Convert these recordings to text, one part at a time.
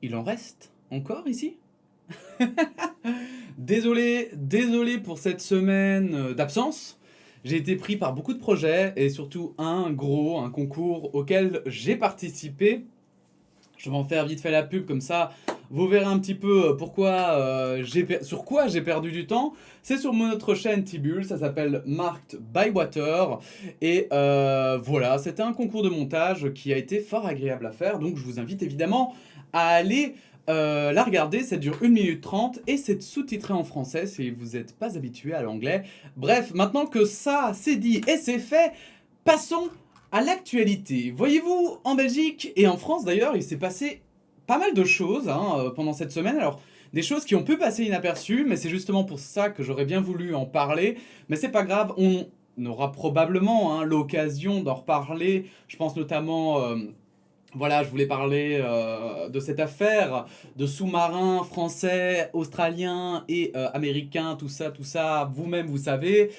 Il en reste encore ici? Désolé pour cette semaine d'absence. J'ai été pris par beaucoup de projets et surtout un concours auquel j'ai participé. Je vais en faire vite fait la pub comme ça. Vous verrez un petit peu sur quoi j'ai perdu du temps. C'est sur notre chaîne Tibul, ça s'appelle Marked by Water. Et voilà, c'était un concours de montage qui a été fort agréable à faire. Donc je vous invite évidemment à aller la regarder. Ça dure 1 minute 30 et c'est sous-titré en français si vous n'êtes pas habitué à l'anglais. Bref, maintenant que ça c'est dit et c'est fait, passons à l'actualité. Voyez-vous, en Belgique et en France d'ailleurs, il s'est passé pas mal de choses pendant cette semaine. Alors, des choses qui ont pu passer inaperçues, mais c'est justement pour ça que j'aurais bien voulu en parler. Mais c'est pas grave, on aura probablement l'occasion d'en reparler. Je pense notamment, voilà, je voulais parler de cette affaire de sous-marins français, australiens et américains, tout ça, vous-même vous savez,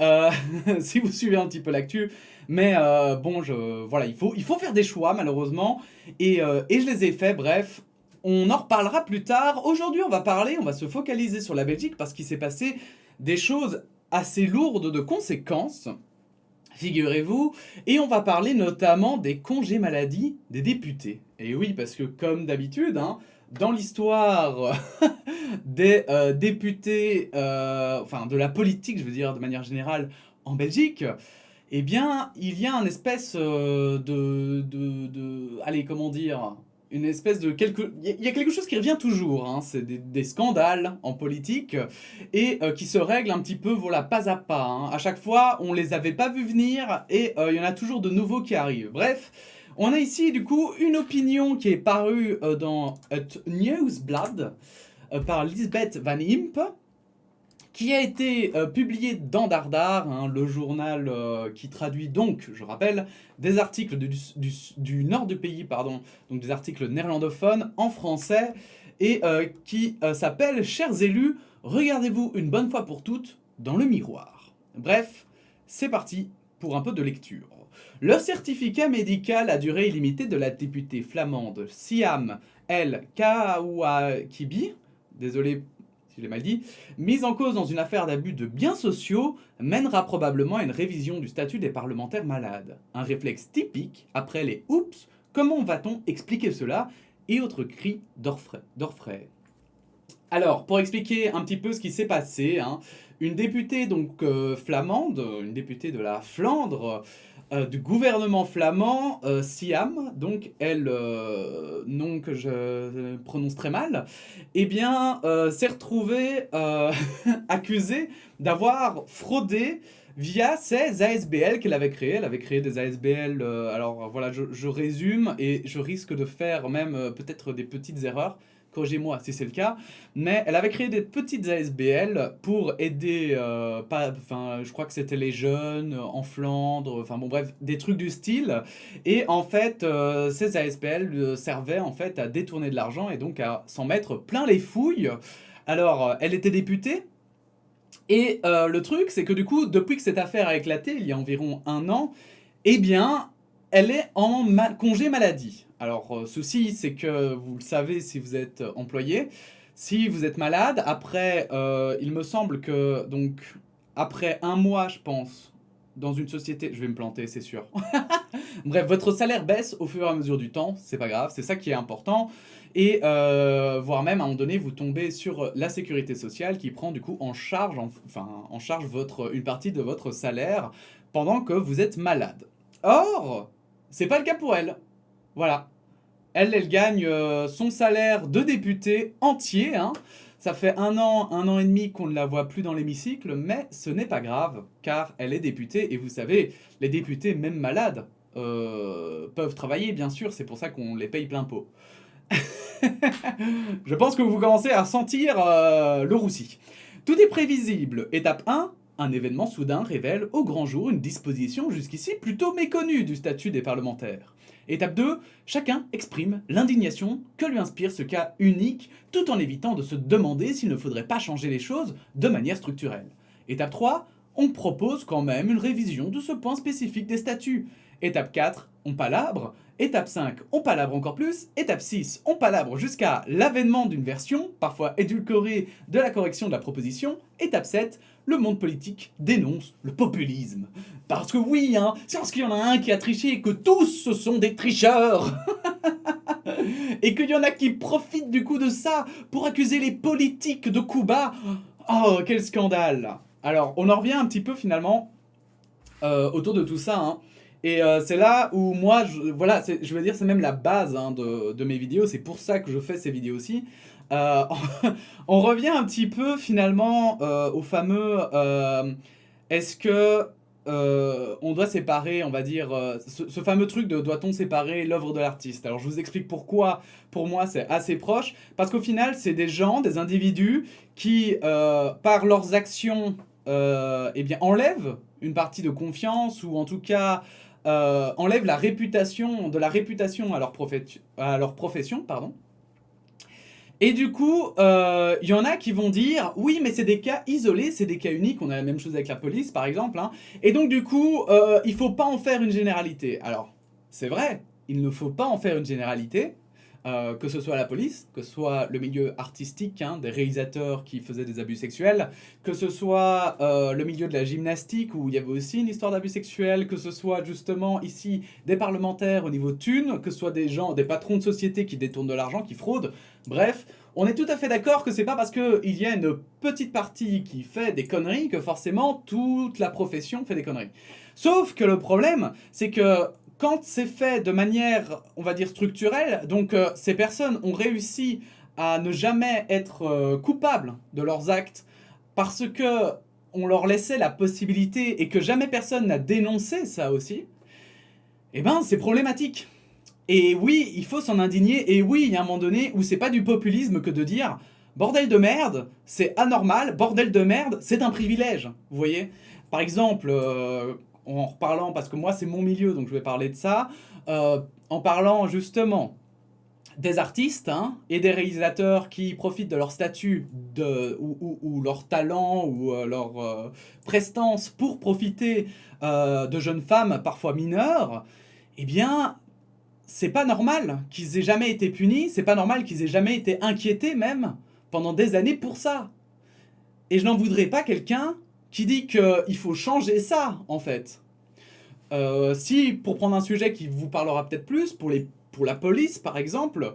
euh, si vous suivez un petit peu l'actu. Mais bon, voilà, il faut faire des choix malheureusement, et je les ai faits, bref. On en reparlera plus tard. Aujourd'hui, on va se focaliser sur la Belgique parce qu'il s'est passé des choses assez lourdes de conséquences. Figurez-vous, et on va parler notamment des congés maladie des députés. Et oui, parce que comme d'habitude, dans l'histoire des députés, enfin de la politique, je veux dire de manière générale, en Belgique, eh bien, il y a un espèce allez, comment dire, une espèce de il y a quelque chose qui revient toujours, c'est des scandales en politique et qui se règlent un petit peu, voilà, pas à pas. À chaque fois, on les avait pas vus venir et il y en a toujours de nouveaux qui arrivent. Bref, on a ici du coup une opinion qui est parue dans Het Nieuwsblad par Lisbeth Van Impe, qui a été publié dans Dardar, le journal qui traduit donc, je rappelle, des articles du nord du pays, pardon, donc des articles néerlandophones en français, et qui s'appelle Chers élus, regardez-vous une bonne fois pour toutes dans le miroir. Bref, c'est parti pour un peu de lecture. Le certificat médical à durée illimitée de la députée flamande Siam El Kawakibi, désolé si je l'ai mal dit, mise en cause dans une affaire d'abus de biens sociaux, mènera probablement à une révision du statut des parlementaires malades. Un réflexe typique après les oups, comment va-t-on expliquer cela, et autres cris d'orfraie. Alors, pour expliquer un petit peu ce qui s'est passé, une députée donc flamande, une députée de la Flandre, du gouvernement flamand, Siam, donc elle, nom que je prononce très mal, eh bien, s'est retrouvée accusée d'avoir fraudé via ses ASBL qu'elle avait créées. Elle avait créé des ASBL, alors voilà, je résume et je risque de faire même peut-être des petites erreurs. Corrigez-moi si c'est le cas, mais elle avait créé des petites ASBL pour aider, enfin, je crois que c'était les jeunes en Flandre, enfin bon bref, des trucs du style. Et en fait, ces ASBL servaient en fait à détourner de l'argent et donc à s'en mettre plein les fouilles. Alors, elle était députée. Et le truc, c'est que du coup, depuis que cette affaire a éclaté, il y a environ 1 an, eh bien, elle est en congé maladie. Alors, ceci, c'est que vous le savez si vous êtes employé. Si vous êtes malade, après, il me semble que, donc, après 1 mois, je pense, dans une société, je vais me planter, c'est sûr. Bref, votre salaire baisse au fur et à mesure du temps, c'est pas grave, c'est ça qui est important. Et voire même à un moment donné, vous tombez sur la sécurité sociale qui prend du coup en charge, en charge une partie de votre salaire pendant que vous êtes malade. Or, c'est pas le cas pour elle. Voilà. Elle gagne son salaire de députée entier. Ça fait 1 an et demi qu'on ne la voit plus dans l'hémicycle, mais ce n'est pas grave, car elle est députée, et vous savez, les députés, même malades, peuvent travailler, bien sûr, c'est pour ça qu'on les paye plein pot. Je pense que vous commencez à sentir le roussi. Tout est prévisible. Étape 1, un événement soudain révèle au grand jour une disposition jusqu'ici plutôt méconnue du statut des parlementaires. Étape 2, chacun exprime l'indignation que lui inspire ce cas unique, tout en évitant de se demander s'il ne faudrait pas changer les choses de manière structurelle. Étape 3, on propose quand même une révision de ce point spécifique des statuts. Étape 4, on palabre, Étape 5, on palabre encore plus. Étape 6, on palabre jusqu'à l'avènement d'une version, parfois édulcorée, de la correction de la proposition. Étape 7, le monde politique dénonce le populisme. Parce que oui, hein, c'est parce qu'il y en a un qui a triché et que tous ce sont des tricheurs. Et qu'il y en a qui profitent du coup de ça pour accuser les politiques de coup bas. Oh, quel scandale. Alors, on en revient un petit peu finalement autour de tout ça, hein. Et c'est là où moi, voilà, je veux dire, c'est même la base hein, de mes vidéos, c'est pour ça que je fais ces vidéos aussi. Euh, on revient un petit peu finalement au fameux est-ce que on doit séparer, on va dire, ce fameux truc de doit-on séparer l'œuvre de l'artiste. Alors je vous explique pourquoi, pour moi c'est assez proche, parce qu'au final c'est des gens, des individus qui, par leurs actions, eh bien, enlèvent une partie de confiance, ou en tout cas enlèvent la réputation, de la réputation à leur profession, pardon. Et du coup, y en a qui vont dire oui, mais c'est des cas isolés, c'est des cas uniques. On a la même chose avec la police, par exemple, hein. Et donc du coup, il faut pas en faire une généralité. Alors, c'est vrai, il ne faut pas en faire une généralité. Que ce soit la police, que ce soit le milieu artistique, hein, des réalisateurs qui faisaient des abus sexuels, que ce soit le milieu de la gymnastique où il y avait aussi une histoire d'abus sexuels, que ce soit justement ici des parlementaires au niveau thunes, que ce soit des gens, des patrons de société qui détournent de l'argent, qui fraudent. Bref, on est tout à fait d'accord que c'est pas parce qu'il y a une petite partie qui fait des conneries que forcément toute la profession fait des conneries. Sauf que le problème, c'est que quand c'est fait de manière, on va dire, structurelle, donc ces personnes ont réussi à ne jamais être coupables de leurs actes parce que on leur laissait la possibilité et que jamais personne n'a dénoncé ça aussi, eh ben c'est problématique. Et oui, il faut s'en indigner, et oui, il y a un moment donné où c'est pas du populisme que de dire bordel de merde, c'est anormal, bordel de merde, c'est un privilège. Vous voyez? Par exemple, en reparlant, parce que moi c'est mon milieu, donc je vais parler de ça, en parlant justement des artistes hein, et des réalisateurs qui profitent de leur statut ou leur talent ou leur prestance pour profiter de jeunes femmes parfois mineures, eh bien c'est pas normal qu'ils aient jamais été punis, c'est pas normal qu'ils aient jamais été inquiétés même pendant des années pour ça. Et je n'en voudrais pas quelqu'un qui dit qu'il faut changer ça, en fait. Si, pour prendre un sujet qui vous parlera peut-être plus, pour la police par exemple,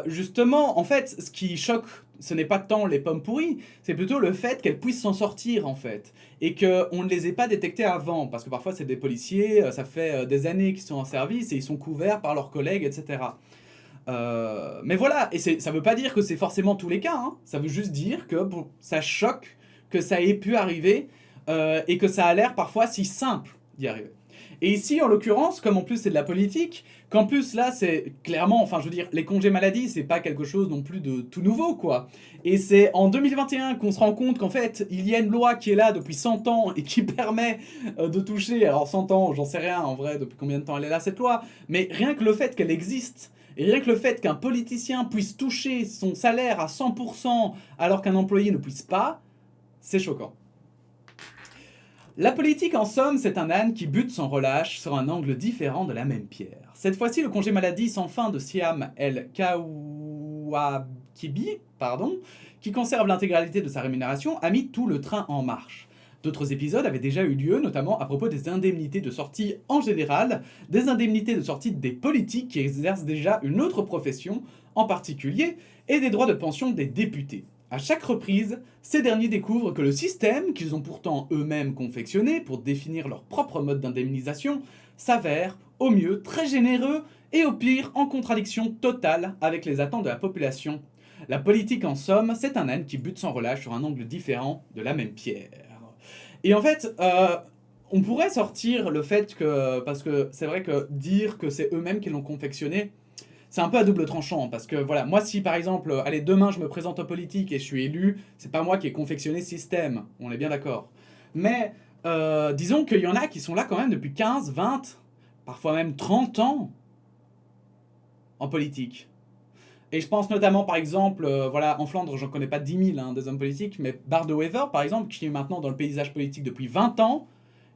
justement, en fait, ce qui choque, ce n'est pas tant les pommes pourries, c'est plutôt le fait qu'elles puissent s'en sortir en fait. Et qu'on ne les ait pas détectées avant, parce que parfois c'est des policiers, ça fait des années qu'ils sont en service et ils sont couverts par leurs collègues, etc. Mais voilà, et ça veut pas dire que c'est forcément tous les cas, hein. Ça veut juste dire que bon, ça choque que ça ait pu arriver et que ça a l'air parfois si simple d'y arriver. Et ici, en l'occurrence, comme en plus c'est de la politique, qu'en plus là c'est clairement, enfin je veux dire, les congés maladie c'est pas quelque chose non plus de tout nouveau quoi. Et c'est en 2021 qu'on se rend compte qu'en fait il y a une loi qui est là depuis 100 ans et qui permet de toucher, alors 100 ans j'en sais rien en vrai depuis combien de temps elle est là cette loi, mais rien que le fait qu'elle existe, et rien que le fait qu'un politicien puisse toucher son salaire à 100% alors qu'un employé ne puisse pas, c'est choquant. La politique, en somme, c'est un âne qui bute sans relâche sur un angle différent de la même pierre. Cette fois-ci, le congé maladie sans fin de Siam El Kawakibi, qui conserve l'intégralité de sa rémunération, a mis tout le train en marche. D'autres épisodes avaient déjà eu lieu, notamment à propos des indemnités de sortie en général, des indemnités de sortie des politiques qui exercent déjà une autre profession en particulier, et des droits de pension des députés. À chaque reprise, ces derniers découvrent que le système, qu'ils ont pourtant eux-mêmes confectionné pour définir leur propre mode d'indemnisation, s'avère, au mieux, très généreux et au pire, en contradiction totale avec les attentes de la population. La politique, en somme, c'est un âne qui bute sans relâche sur un angle différent de la même pierre. Et en fait, on pourrait sortir le fait que, parce que c'est vrai que dire que c'est eux-mêmes qui l'ont confectionné, c'est un peu à double tranchant, parce que voilà, moi si par exemple, allez, demain je me présente en politique et je suis élu, c'est pas moi qui ai confectionné ce système, on est bien d'accord. Mais disons qu'il y en a qui sont là quand même depuis 15, 20, parfois même 30 ans en politique. Et je pense notamment par exemple, voilà, en Flandre, j'en connais pas 10 000 hein, des hommes politiques, mais Bart de Wever par exemple, qui est maintenant dans le paysage politique depuis 20 ans,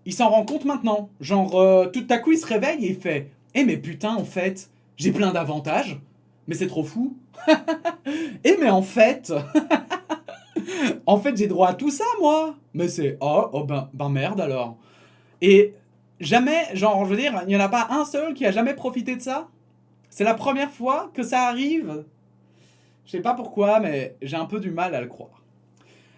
il s'en rend compte maintenant. Genre, tout à coup il se réveille et il fait Eh mais putain, en fait, j'ai plein d'avantages, mais c'est trop fou. Eh mais en fait j'ai droit à tout ça moi. Mais c'est oh ben merde alors. Et jamais, genre je veux dire, il n'y en a pas un seul qui a jamais profité de ça. C'est la première fois que ça arrive. Je sais pas pourquoi, mais j'ai un peu du mal à le croire.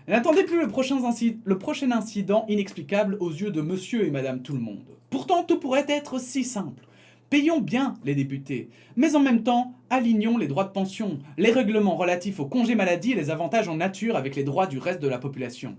N'attendez plus le prochain incident inexplicable aux yeux de monsieur et madame tout le monde. Pourtant, tout pourrait être si simple. Payons bien les députés, mais en même temps, alignons les droits de pension, les règlements relatifs aux congés maladie et les avantages en nature avec les droits du reste de la population.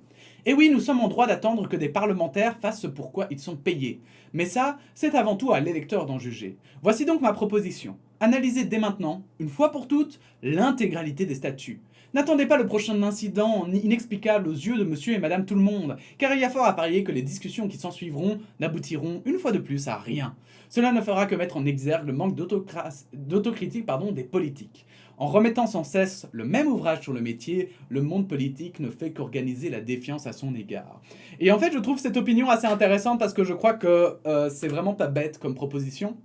Et oui, nous sommes en droit d'attendre que des parlementaires fassent ce pourquoi ils sont payés. Mais ça, c'est avant tout à l'électeur d'en juger. Voici donc ma proposition. Analysez dès maintenant, une fois pour toutes, l'intégralité des statuts. N'attendez pas le prochain incident inexplicable aux yeux de monsieur et madame tout le monde, car il y a fort à parier que les discussions qui s'ensuivront n'aboutiront une fois de plus à rien. Cela ne fera que mettre en exergue le manque d'autocritique des politiques. En remettant sans cesse le même ouvrage sur le métier, le monde politique ne fait qu'organiser la défiance à son égard. Et en fait, je trouve cette opinion assez intéressante parce que je crois que c'est vraiment pas bête comme proposition.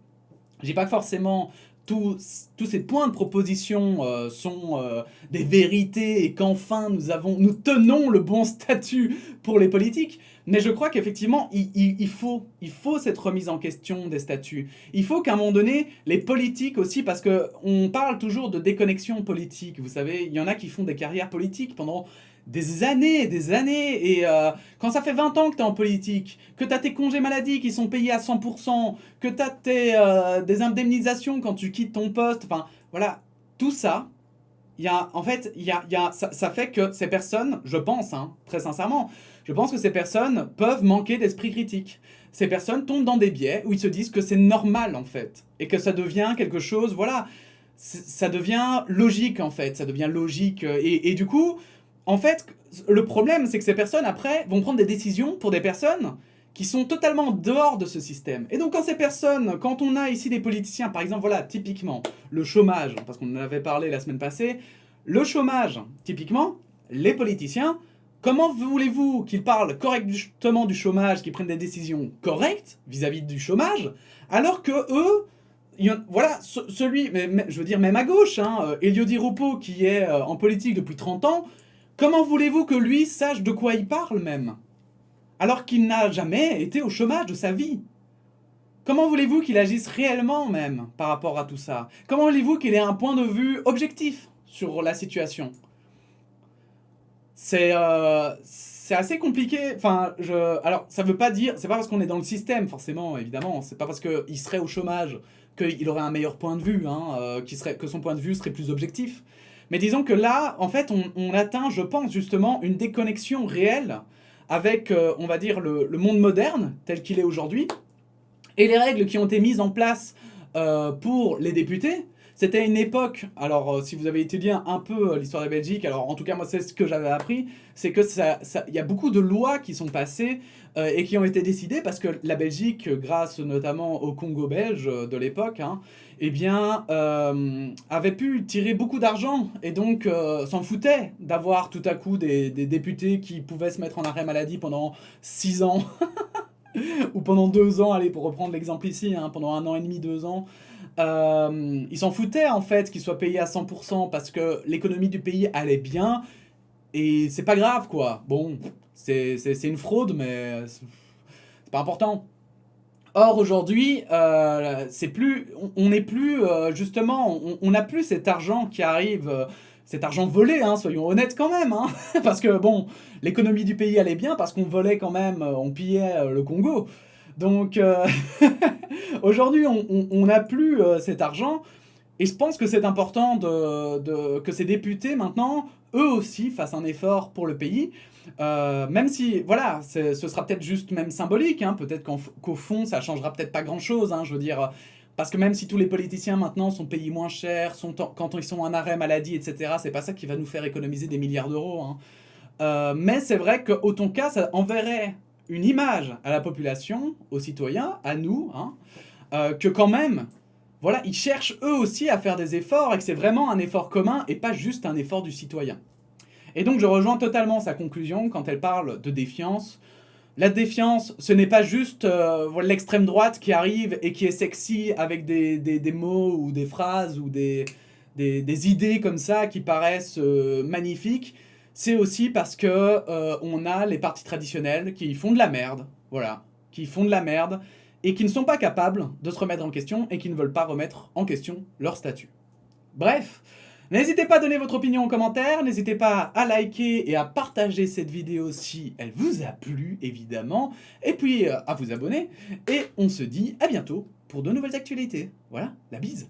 J'ai pas forcément tous ces points de proposition sont des vérités et qu'enfin nous tenons le bon statut pour les politiques. Mais je crois qu'effectivement, il faut cette remise en question des statuts. Il faut qu'à un moment donné, les politiques aussi, parce qu'on parle toujours de déconnexion politique. Vous savez, il y en a qui font des carrières politiques pendant des années, et quand ça fait 20 ans que tu es en politique, que tu as tes congés maladie qui sont payés à 100%, que tu as des indemnisations quand tu quittes ton poste, enfin voilà, tout ça, ça fait que ces personnes, je pense, très sincèrement, je pense que ces personnes peuvent manquer d'esprit critique. Ces personnes tombent dans des biais où ils se disent que c'est normal en fait, et que ça devient quelque chose, voilà, ça devient logique en fait, ça devient logique, et du coup, en fait, le problème, c'est que ces personnes, après, vont prendre des décisions pour des personnes qui sont totalement dehors de ce système. Et donc, quand on a ici des politiciens, par exemple, voilà, typiquement, le chômage, parce qu'on en avait parlé la semaine passée, le chômage, typiquement, les politiciens, comment voulez-vous qu'ils parlent correctement du chômage, qu'ils prennent des décisions correctes vis-à-vis du chômage, alors que eux, voilà, je veux dire, même à gauche, Elio Di Rupo, qui est en politique depuis 30 ans, comment voulez-vous que lui sache de quoi il parle même? Alors qu'il n'a jamais été au chômage de sa vie. Comment voulez-vous qu'il agisse réellement même par rapport à tout ça? Comment voulez-vous qu'il ait un point de vue objectif sur la situation? C'est assez compliqué. Alors, ça veut pas dire... C'est pas parce qu'on est dans le système, forcément, évidemment. C'est pas parce qu'il serait au chômage qu'il aurait un meilleur point de vue, que son point de vue serait plus objectif. Mais disons que là, en fait, on atteint, je pense, justement, une déconnexion réelle avec, on va dire, le monde moderne, tel qu'il est aujourd'hui, et les règles qui ont été mises en place pour les députés. C'était une époque, alors si vous avez étudié un peu l'histoire de la Belgique, alors en tout cas moi c'est ce que j'avais appris, c'est que il y a beaucoup de lois qui sont passées et qui ont été décidées parce que la Belgique, grâce notamment au Congo belge de l'époque, eh bien, avait pu tirer beaucoup d'argent et donc s'en foutait d'avoir tout à coup des députés qui pouvaient se mettre en arrêt maladie pendant 6 ans ou pendant 2 ans, allez pour reprendre l'exemple ici, pendant 1 an et demi, 2 ans. Ils s'en foutaient en fait qu'ils soient payés à 100% parce que l'économie du pays allait bien et c'est pas grave quoi. Bon, c'est une fraude mais c'est pas important. Or aujourd'hui, on n'est plus justement, on n'a plus cet argent qui arrive, cet argent volé, soyons honnêtes quand même, parce que bon, l'économie du pays allait bien parce qu'on volait quand même, on pillait le Congo. Donc aujourd'hui, on n'a plus cet argent. Et je pense que c'est important que ces députés, maintenant, eux aussi, fassent un effort pour le pays. Même si, voilà, ce sera peut-être juste même symbolique. Peut-être qu'au fond, ça changera peut-être pas grand-chose. Je veux dire, parce que même si tous les politiciens, maintenant, sont payés moins cher, quand ils sont en arrêt maladie, etc., c'est pas ça qui va nous faire économiser des milliards d'euros. Mais c'est vrai qu'autant cas, ça enverrait une image à la population, aux citoyens, à nous, que quand même... Voilà, ils cherchent eux aussi à faire des efforts et que c'est vraiment un effort commun et pas juste un effort du citoyen. Et donc je rejoins totalement sa conclusion quand elle parle de défiance. La défiance, ce n'est pas juste voilà, l'extrême droite qui arrive et qui est sexy avec des mots ou des phrases ou des idées comme ça qui paraissent magnifiques. C'est aussi parce que on a les partis traditionnels qui font de la merde, voilà, qui font de la merde et qui ne sont pas capables de se remettre en question et qui ne veulent pas remettre en question leur statut. Bref, n'hésitez pas à donner votre opinion en commentaire, n'hésitez pas à liker et à partager cette vidéo si elle vous a plu, évidemment, et puis à vous abonner, et on se dit à bientôt pour de nouvelles actualités. Voilà, la bise.